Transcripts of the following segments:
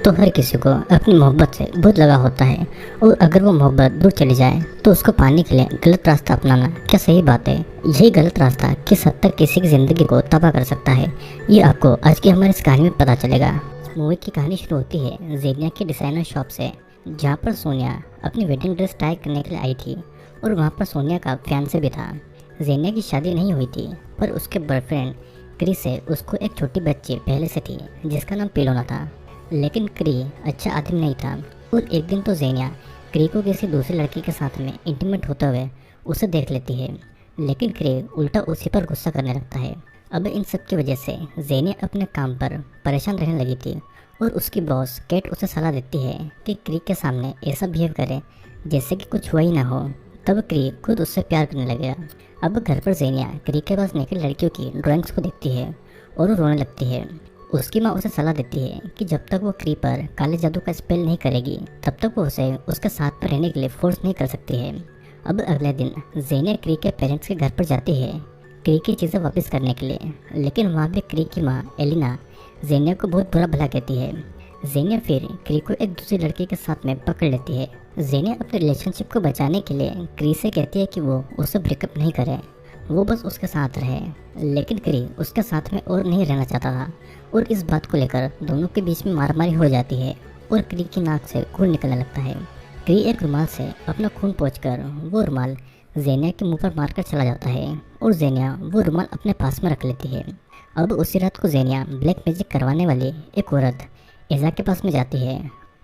तो हर किसी को अपनी मोहब्बत से बहुत लगाव होता है और अगर वो मोहब्बत दूर चली जाए तो उसको पाने के लिए गलत रास्ता अपनाना क्या सही बात है? यही गलत रास्ता किस हद तक किसी की ज़िंदगी को तबाह कर सकता है, ये आपको आज की हमारी इस कहानी में पता चलेगा। मूवी की कहानी शुरू होती है जेनिया की डिज़ाइनर शॉप से, जहाँ पर सोनिया अपनी वेडिंग ड्रेस ट्राई करने के लिए आई थी और वहाँ पर सोनिया का फियांसे भी था। जेनिया की शादी नहीं हुई थी पर उसके बॉयफ्रेंड क्री से उसको एक छोटी बच्ची पहले से थी जिसका नाम पिलोना था। लेकिन क्री अच्छा आदमी नहीं था और एक दिन तो जेनिया क्री को किसी दूसरी लड़की के साथ में इंटीमेट होते हुए उसे देख लेती है, लेकिन क्री उल्टा उसी पर गुस्सा करने लगता है। अब इन सब की वजह से जेनिया अपने काम पर परेशान रहने लगी थी और उसकी बॉस केट उसे सलाह देती है कि क्री के सामने ऐसा बिहेव करे जैसे कि कुछ हुआ ही ना हो। तब क्री खुद उससे प्यार करने लगेगा। अब घर पर जेनिया क्री के पास नेकेड लड़कियों की ड्राइंग्स को देखती है और वो रोने लगती है। उसकी माँ उसे सलाह देती है कि जब तक वो क्री पर काले जादू का स्पेल नहीं करेगी तब तक वो उसे उसके साथ पर रहने के लिए फोर्स नहीं कर सकती है। अब अगले दिन जेनिया क्री के पेरेंट्स के घर पर जाती है क्री की चीज़ें वापस करने के लिए, लेकिन वहाँ भी क्री की माँ एलिना जेनिया को बहुत बुरा भला कहती है। जेनिया फिर क्री को एक दूसरी लड़की के साथ में पकड़ लेती है। जेनिया अपने रिलेशनशिप को बचाने के लिए क्री से कहती है कि वो उससे ब्रेकअप नहीं करे, वो बस उसके साथ रहे, लेकिन क्री उसके साथ में और नहीं रहना चाहता था और इस बात को लेकर दोनों के बीच में मारामारी हो जाती है और क्री की नाक से खून निकलने लगता है। क्री एक रुमाल से अपना खून पोंछकर वो रुमाल जेनिया के मुंह पर मारकर चला जाता है और जेनिया वो रुमाल अपने पास में रख लेती है। अब उसी रात को जेनिया ब्लैक मैजिक करवाने वाली एक औरत एजा के पास में जाती है।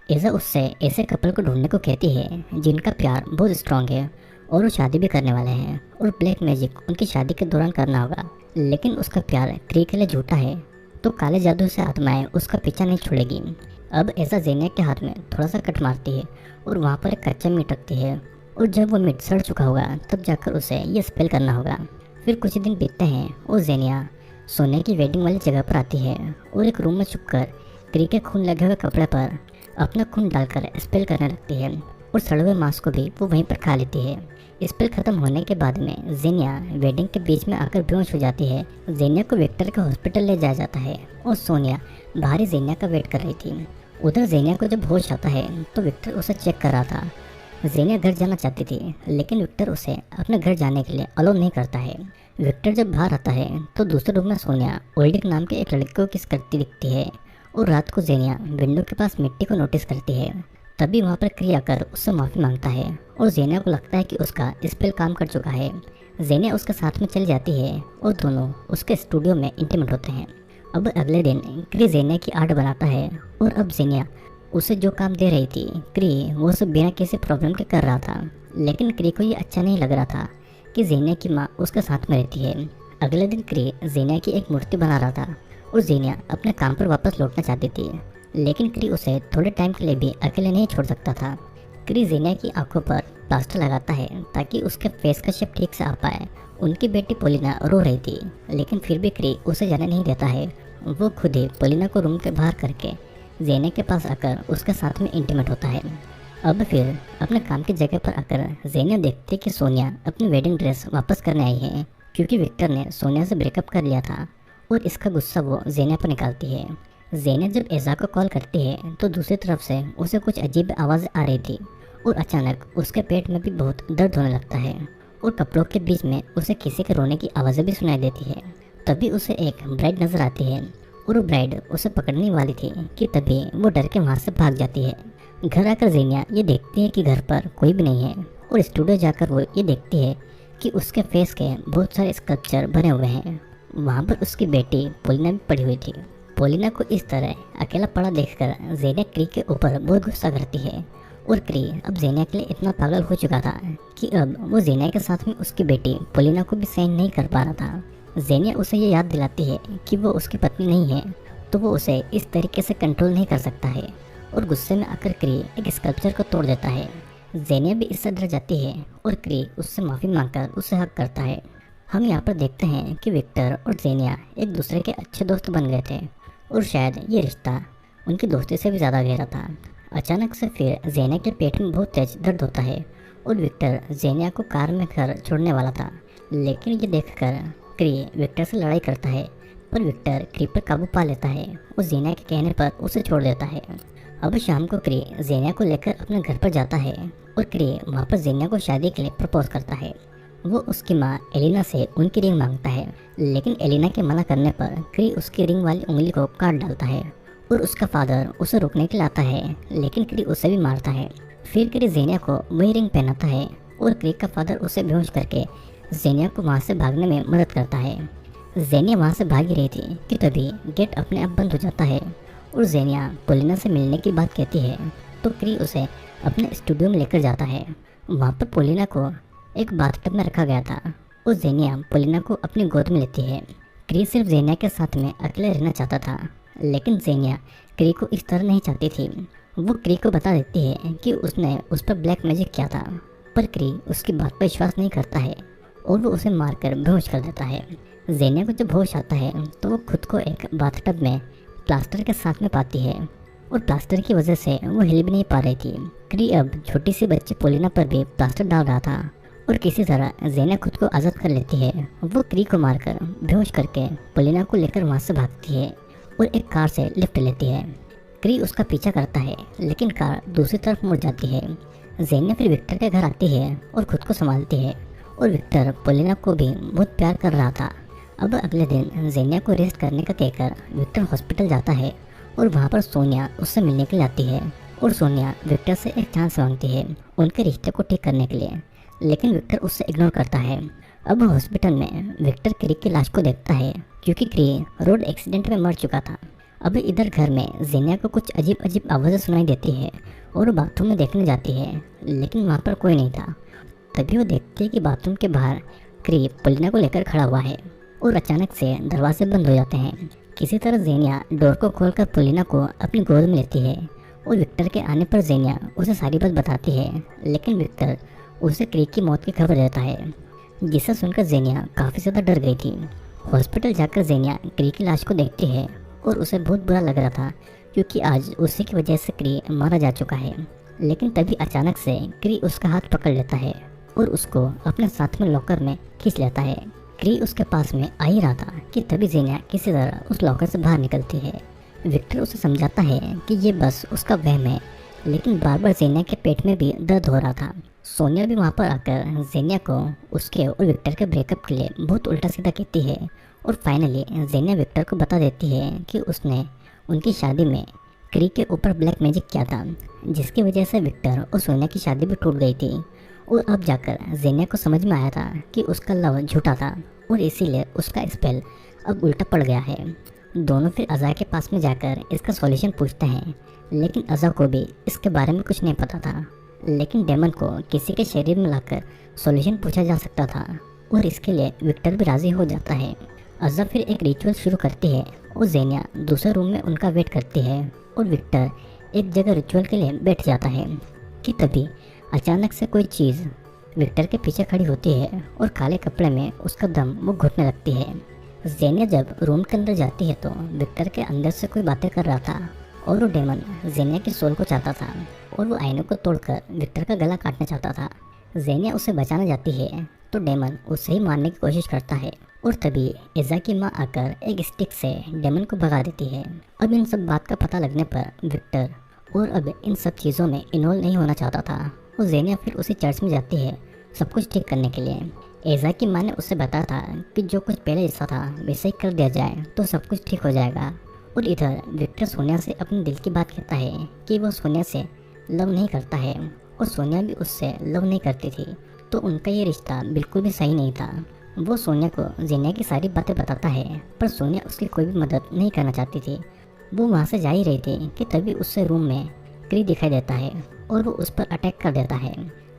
एजा उससे ऐसे कपल को ढूंढने को कहती है जिनका प्यार बहुत स्ट्रांग है और वो शादी भी करने वाले हैं और ब्लैक मैजिक उनकी शादी के दौरान करना होगा, लेकिन उसका प्यार क्री के लिए झूठा है तो काले जादू से आत्माएं उसका पीछा नहीं छोड़ेगी। अब ऐसा जेनिया के हाथ में थोड़ा सा कट मारती है और वहाँ पर एक कच्चा मीट रखती है और जब वो मीट सड़ चुका होगा तब जाकर उसे ये स्पेल करना होगा। फिर कुछ दिन बीतते हैं और जेनिया सोनिया की वेडिंग वाली जगह पर आती है और एक रूम में छुपकर क्री के खून लगे हुए कपड़े पर अपना खून डालकर स्पेल करने लगती है और सड़े हुए मांस को भी वो वहीं पर खा लेती है। स्पेल खत्म होने के बाद में जेनिया वेडिंग के बीच में आकर बेहोश हो जाती है। जेनिया को विक्टर के हॉस्पिटल ले जाया जाता है और सोनिया बाहर ही जेनिया का वेट कर रही थी। उधर जेनिया को जब होश आता है तो विक्टर उसे चेक कर रहा था। जेनिया घर जाना चाहती थी लेकिन विक्टर उसे अपने घर जाने के लिए अलाउ नहीं करता है। विक्टर जब बाहर आता है तो दूसरे रूम में सोनिया ओल्डिक नाम के एक लड़के को किस करती दिखती है और रात को जेनिया विंडो के पास मिट्टी को नोटिस करती है। तभी वहाँ पर क्री आकर उससे माफ़ी मांगता है और जेनिया को लगता है कि उसका स्पेल काम कर चुका है। जेनिया उसके साथ में चली जाती है और दोनों उसके स्टूडियो में इंटीमेट होते हैं। अब अगले दिन क्री जेनिया की आर्ट बनाता है और अब जेनिया उसे जो काम दे रही थी क्री वो सब बिना किसी प्रॉब्लम के कर रहा था, लेकिन क्री को ये अच्छा नहीं लग रहा था कि जेनिया की माँ उसके साथ में रहती है। अगले दिन क्री जेनिया की एक मूर्ति बना रहा था और जेनिया अपने काम पर वापस लौटना चाहती थी, लेकिन क्री उसे थोड़े टाइम के लिए भी अकेले नहीं छोड़ सकता था। क्री जेनिया की आंखों पर प्लास्टर लगाता है ताकि उसके फेस का शेप ठीक से आ पाए। उनकी बेटी पोलिना रो रही थी लेकिन फिर भी क्री उसे जाने नहीं देता है। वो खुद ही पोलिना को रूम के बाहर करके जेनिया के पास आकर उसके साथ में इंटीमेट होता है। अब फिर अपने काम की जगह पर आकर जेनिया देखती है कि सोनिया अपनी वेडिंग ड्रेस वापस करने आई है क्योंकि विक्टर ने सोनिया से ब्रेकअप कर लिया था और इसका गुस्सा वो जेनिया पर निकालती है। जेनिया जब एजा को कॉल करती है तो दूसरी तरफ से उसे कुछ अजीब आवाज़ आ रही थी और अचानक उसके पेट में भी बहुत दर्द होने लगता है और कपड़ों के बीच में उसे किसी के रोने की आवाज़ें भी सुनाई देती है। तभी उसे एक ब्राइड नज़र आती है और वो ब्राइड उसे पकड़ने वाली थी कि तभी वो डर के वहाँ से भाग जाती है। घर आकर जेनिया ये देखती है कि घर पर कोई भी नहीं है और स्टूडियो जाकर वो ये देखती है कि उसके फेस के बहुत सारे स्कल्पचर बने हुए हैं। वहाँ पर उसकी बेटी पोलिना भी पड़ी हुई थी। पोलिना को इस तरह अकेला पड़ा देखकर जेनिया क्री के ऊपर बहुत गुस्सा करती है और क्री अब जेनिया के लिए इतना पागल हो चुका था कि अब वो जेनिया के साथ में उसकी बेटी पोलिना को भी सहन नहीं कर पा रहा था। जेनिया उसे ये याद दिलाती है कि वो उसकी पत्नी नहीं है तो वो उसे इस तरीके से कंट्रोल नहीं कर सकता है और गुस्से में आकर क्री एक स्कल्पचर को तोड़ देता है। जेनिया भी इससे डर जाती है और क्री उससे माफ़ी मांगकर उसे हक करता है। हम यहाँ पर देखते हैं कि विक्टर और जेनिया एक दूसरे के अच्छे दोस्त बन गए थे और शायद ये रिश्ता उनकी दोस्ती से भी ज़्यादा गहरा था। अचानक से फिर जेनिया के पेट में बहुत तेज दर्द होता है और विक्टर जेनिया को कार में घर छोड़ने वाला था, लेकिन ये देखकर क्री विक्टर से लड़ाई करता है पर विक्टर क्री पर काबू पा लेता है और जेनिया के कहने पर उसे छोड़ देता है। अब शाम को क्री जेनिया को लेकर अपने घर पर जाता है और क्री वहाँ पर जेनिया को शादी के लिए प्रपोज करता है। वो उसकी माँ एलिना से उनकी रिंग मांगता है, लेकिन एलिना के मना करने पर क्री उसकी रिंग वाली उंगली को काट डालता है और उसका फादर उसे रोकने के लिए आता है, लेकिन क्री उसे भी मारता है। फिर क्री जेनिया को वही रिंग पहनाता है और क्री का फादर उसे बेहोश करके जेनिया को वहाँ से भागने में मदद करता है। जेनिया वहाँ से भाग ही रही थी कि तभी गेट अपने आप बंद हो जाता है और जेनिया पोलिना से मिलने की बात कहती है, तो क्री उसे अपने स्टूडियो में लेकर जाता है। वहाँ पर पोलिना को एक बाथटब में रखा गया था और जेनिया पोलिना को अपनी गोद में लेती है। क्री सिर्फ जेनिया के साथ में अकेले रहना चाहता था, लेकिन जेनिया क्री को इस तरह नहीं चाहती थी। वो क्री को बता देती है कि उसने उस पर ब्लैक मैजिक किया था, पर क्री उसकी बात पर विश्वास नहीं करता है और वो उसे मारकर बेहोश कर देता है। जेनिया को जब होश आता है तो वो खुद को एक बाथटब में प्लास्टर के साथ में पाती है और प्लास्टर की वजह से वो हिल भी नहीं पा रही थी। क्री अब छोटी सी बच्ची पोलिना पर भी प्लास्टर डाल रहा था और किसी तरह जेनिया खुद को आज़ाद कर लेती है। वो क्री को मारकर बेहोश करके पोलिना को लेकर वहाँ से भागती है और एक कार से लिफ्ट लेती है। क्री उसका पीछा करता है, लेकिन कार दूसरी तरफ मुड़ जाती है। जेनिया फिर विक्टर के घर आती है और खुद को संभालती है और विक्टर पोलिना को भी बहुत प्यार कर रहा था। अब अगले दिन जेनिया को रेस्ट करने का कहकर विक्टर हॉस्पिटल जाता है और वहाँ पर सोनिया उससे मिलने के लिए आती है और सोनिया विक्टर से एक चांस मांगती है उनके रिश्ते को ठीक करने के लिए, लेकिन विक्टर उससे इग्नोर करता है। अब हॉस्पिटल में विक्टर क्री की लाश को देखता है क्योंकि क्री रोड एक्सीडेंट में मर चुका था। अब इधर घर में जेनिया को कुछ अजीब अजीब आवाज़ें सुनाई देती है और वो बाथरूम में देखने जाती है, लेकिन वहाँ पर कोई नहीं था। तभी वो देखती है कि बाथरूम के बाहर क्री पोलिना को लेकर खड़ा हुआ है और अचानक से दरवाजे बंद हो जाते हैं। किसी तरह जेनिया डोर को खोलकर पोलिना को अपनी गोद में लेती है और विक्टर के आने पर जेनिया उसे सारी बात बताती है, लेकिन विक्टर उसे क्री की मौत की खबर देता है, जिसे सुनकर जेनिया काफ़ी ज़्यादा डर गई थी। हॉस्पिटल जाकर जेनिया क्री की लाश को देखती है और उसे बहुत बुरा लग रहा था क्योंकि आज उसी की वजह से क्री मारा जा चुका है। लेकिन तभी अचानक से क्री उसका हाथ पकड़ लेता है और उसको अपने साथ में लॉकर में खींच लेता है। क्री उसके पास में आ ही रहा था कि तभी जेनिया किसी तरह उस लॉकर से बाहर निकलती है। विक्टर उसे समझाता है कि ये बस उसका वहम है, लेकिन बार बार जेनिया के पेट में भी दर्द हो रहा था। सोनिया भी वहाँ पर आकर जेनिया को उसके और विक्टर के ब्रेकअप के लिए बहुत उल्टा सीधा कहती है और फाइनली जेनिया विक्टर को बता देती है कि उसने उनकी शादी में क्री के ऊपर ब्लैक मैजिक किया था, जिसकी वजह से विक्टर और सोनिया की शादी भी टूट गई थी। और अब जाकर जेनिया को समझ में आया था कि उसका लव झूठा था और इसीलिए उसका स्पेल अब उल्टा पड़ गया है। दोनों फिर अज़ा के पास में जाकर इसका सॉल्यूशन पूछते हैं, लेकिन अज़ा को भी इसके बारे में कुछ नहीं पता था। लेकिन डेमन को किसी के शरीर में लाकर सॉल्यूशन पूछा जा सकता था और इसके लिए विक्टर भी राज़ी हो जाता है। अज़ा फिर एक रिचुअल शुरू करती है और जेनिया दूसरे रूम में उनका वेट करती है और विक्टर एक जगह रिचुअल के लिए बैठ जाता है कि तभी अचानक से कोई चीज़ विक्टर के पीछे खड़ी होती है और काले कपड़े में उसका दम वो घुटने लगती है। जेनिया जब रूम के अंदर जाती है तो विक्टर के अंदर से कोई बातें कर रहा था और वो डेमन जेनिया की सोल को चाहता था और वो आईने को तोड़कर विक्टर का गला काटना चाहता था। जेनिया उसे बचाने जाती है तो डेमन उसे ही मारने की कोशिश करता है और तभी एजा की माँ आकर एक स्टिक से डेमन को भगा देती है। अब इन सब बात का पता लगने पर विक्टर और अब इन सब चीज़ों में इन्वॉल्व नहीं होना चाहता था और जेनिया फिर उसी चर्च में जाती है सब कुछ ठीक करने के लिए। एजा की माँ ने उससे बताया था कि जो कुछ पहले जैसा था वैसे ही कर दिया जाए तो सब कुछ ठीक हो जाएगा। और इधर विक्टर सोनिया से अपने दिल की बात कहता है कि वो सोनिया से लव नहीं करता है और सोनिया भी उससे लव नहीं करती थी, तो उनका ये रिश्ता बिल्कुल भी सही नहीं था। वो सोनिया को जेनिया की सारी बातें बताता है, पर सोनिया उसकी कोई भी मदद नहीं करना चाहती थी। वो वहाँ से जा ही रही थी कि तभी उससे रूम में क्री दिखाई देता है और वो उस पर अटैक कर देता है,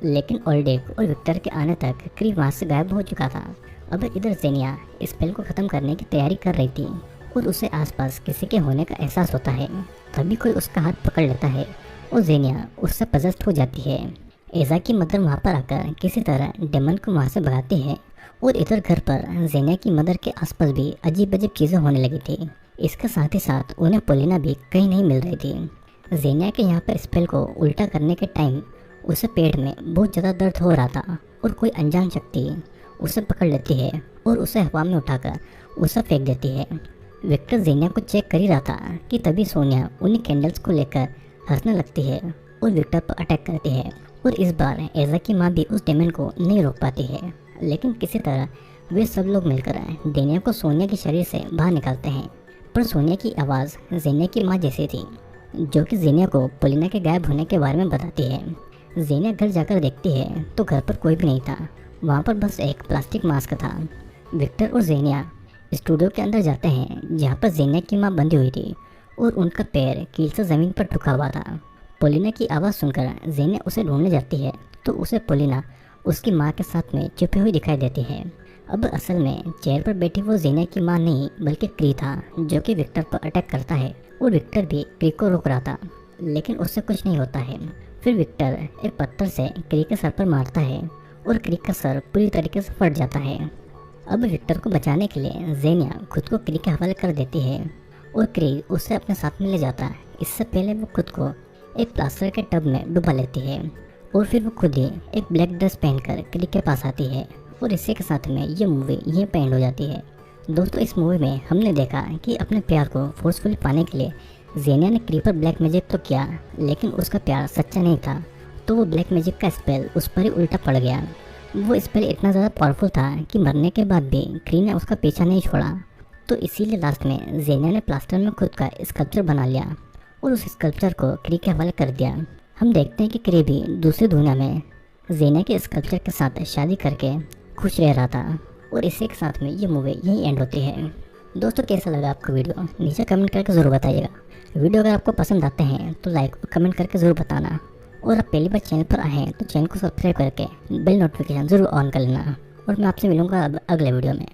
लेकिन ओल्डेक और विक्टर के आने तक क्री वहाँ से गायब हो चुका था। अब इधर जेनिया स्पेल को ख़त्म करने की तैयारी कर रही थी और उसे आसपास किसी के होने का एहसास होता है। तभी कोई उसका हाथ पकड़ लेता है और जेनिया उससे पजेस्ट हो जाती है। एजा की मदर वहाँ पर आकर किसी तरह डेमन को वहाँ से भगाती है और इधर घर पर जेनिया की मदर के आसपास भी अजीब अजीब चीज़ें होने लगी थी। इसके साथ ही साथ उन्हें पोलिना भी कहीं नहीं मिल रही थी। जेनिया के यहाँ पर स्पेल को उल्टा करने के टाइम उसे पेट में बहुत ज़्यादा दर्द हो रहा था और कोई अनजान शक्ति उसे पकड़ लेती है और उसे हवा में उठाकर उसे फेंक देती है। विक्टर जेनिया को चेक कर ही रहा था कि तभी सोनिया उन्हीं कैंडल्स को लेकर हंसने लगती है और विक्टर पर अटैक करती है। और इस बार एजा की माँ भी उस डेमन को नहीं रोक पाती है, लेकिन किसी तरह वे सब लोग मिलकर जेनिया को सोनिया के शरीर से बाहर निकालते हैं। पर सोनिया की आवाज़ जेनिया की माँ जैसी थी, जो कि जेनिया को पोलिना के गायब होने के बारे में बताती है। जेनिया घर जाकर देखती है तो घर पर कोई भी नहीं था, वहाँ पर बस एक प्लास्टिक मास्क था। विक्टर और जेनिया स्टूडियो के अंदर जाते हैं, जहाँ पर जेनिया की माँ बंधी हुई थी और उनका पैर कील से ज़मीन पर ठुका हुआ था। पोलिना की आवाज़ सुनकर जेनिया उसे ढूंढने जाती है तो उसे पोलिना उसकी माँ के साथ में छुपी हुई दिखाई देती है। अब असल में चेयर पर बैठी वो जेनिया की माँ नहीं बल्कि क्री था, जो कि विक्टर पर अटैक करता है और विक्टर भी क्री को रोक रहा था, लेकिन उससे कुछ नहीं होता है। फिर विक्टर एक पत्थर से क्री के सर पर मारता है और क्री का सर पूरी तरीके से फट जाता है। अब विक्टर को बचाने के लिए जेनिया खुद को क्री के हवाले कर देती है और क्री उसे अपने साथ में ले जाता है। इससे पहले वो खुद को एक प्लास्टर के टब में डुबा लेती है और फिर वो खुद ही एक ब्लैक ड्रेस पहनकर क्री के पास आती है। और इसी के साथ में ये मूवी यहीं पे एंड हो जाती है। दोस्तों, इस मूवी में हमने देखा कि अपने प्यार को फोर्सफुली पाने के लिए जेनिया ने क्री पर ब्लैक मैजिक तो किया, लेकिन उसका प्यार सच्चा नहीं था, तो वो ब्लैक मैजिक का स्पेल उस पर ही उल्टा पड़ गया। वो स्पेल इतना ज़्यादा पावरफुल था कि मरने के बाद भी क्री ने उसका पीछा नहीं छोड़ा। तो इसीलिए लास्ट में जेनिया ने प्लास्टर में खुद का स्कल्पचर बना लिया और उस स्कल्पचर को क्री के हवाले कर दिया। हम देखते हैं कि क्री भी दूसरी दुनिया में जेनिया के स्कल्पचर के साथ शादी करके खुश रह रहा था। और इसी के साथ में ये मूवी यहीं एंड होती है। दोस्तों, कैसा लगा आपको वीडियो नीचे कमेंट करके ज़रूर बताइएगा। वीडियो अगर आपको पसंद आते हैं तो लाइक और कमेंट करके ज़रूर बताना। और आप पहली बार चैनल पर आए हैं तो चैनल को सब्सक्राइब करके बेल नोटिफिकेशन ज़रूर ऑन कर लेना। और मैं आपसे मिलूँगा अब अगले वीडियो में।